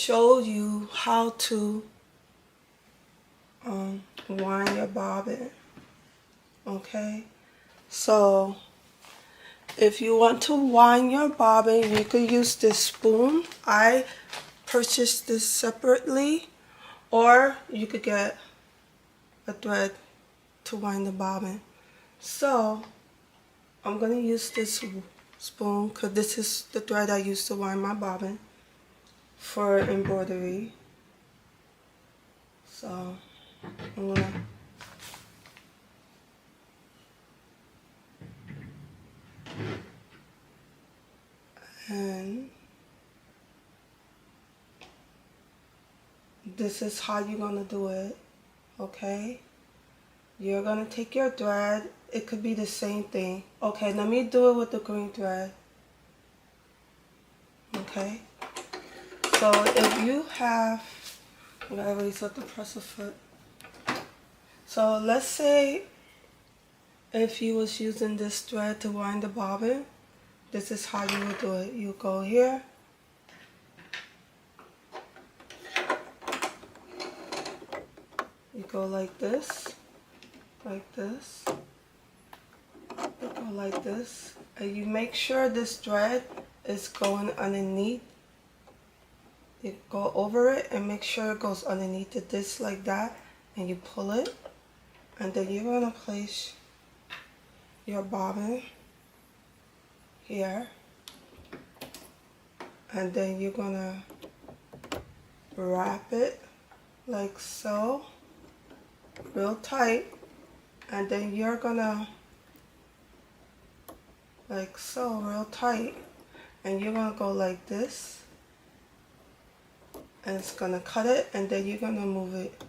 show you how to wind your bobbin. Okay, so if you want to wind your bobbin, you could use this spoon. I purchased this separately, or you could get a thread to wind the bobbin. So I'm going to use this spoon because this is the thread I use to wind my bobbin for embroidery. So I'm going to and this is how you're going to do it. Okay, you're going to take your thread. It could be the same thing. Okay, let me do it with the green thread. Okay, so if you have, I already set the presser foot. So let's say if you was using this thread to wind the bobbin, this is how you would do it. You go here, you go like this, you go like this, and you make sure this thread is going underneath. You go over it and make sure it goes underneath the disc like that, and you pull it, and then you're going to place your bobbin here, and then you're going to wrap it like so, real tight, and then you're going to like so, real tight, and you're going to go like this, and it's going to cut it, and then you're going to move it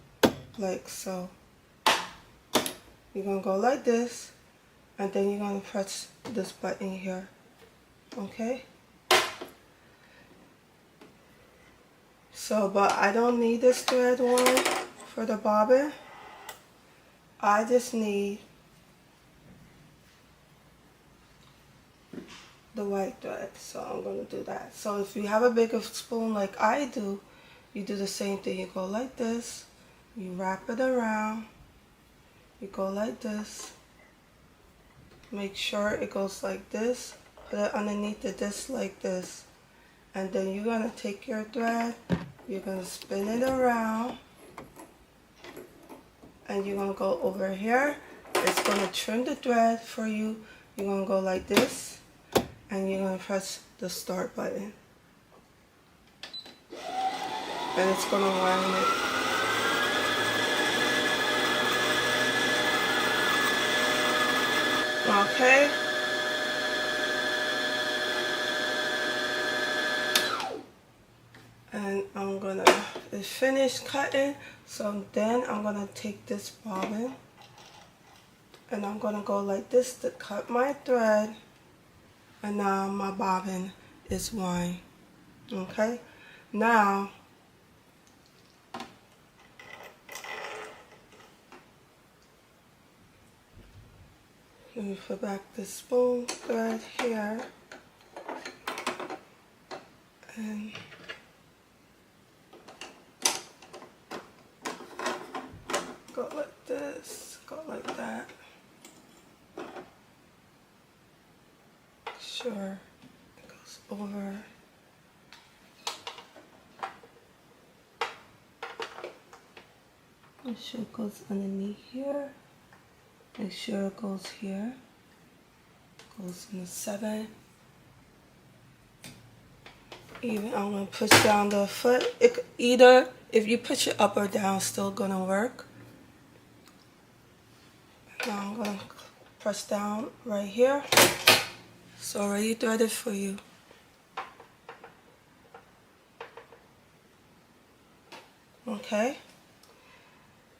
like so. You're going to go like this, and then you're going to press this button here. Okay, so but I don't need this thread one for the bobbin. I just need the white thread, so I'm going to do that. So if you have a bigger spoon like I do, you do the same thing. You go like this, you wrap it around, you go like this, make sure it goes like this, put it underneath the disc like this, and then you're going to take your thread, you're going to spin it around, and you're going to go over here. It's going to trim the thread for you. You're going to go like this, and you're going to press the start button, and it's going to wind it. Okay, and I'm gonna finish cutting, so then I'm gonna take this bobbin and I'm gonna go like this to cut my thread, and now my bobbin is wind. Okay, now let me put back the spoon thread here, and go like this, go like that. Sure, it goes over. Make sure it goes underneath here. Make sure it goes here. Goes in the 7. Even I'm gonna push down the foot. Either if you push it up or down, it's still gonna work. Now I'm gonna press down right here. It's already threaded for you. Okay.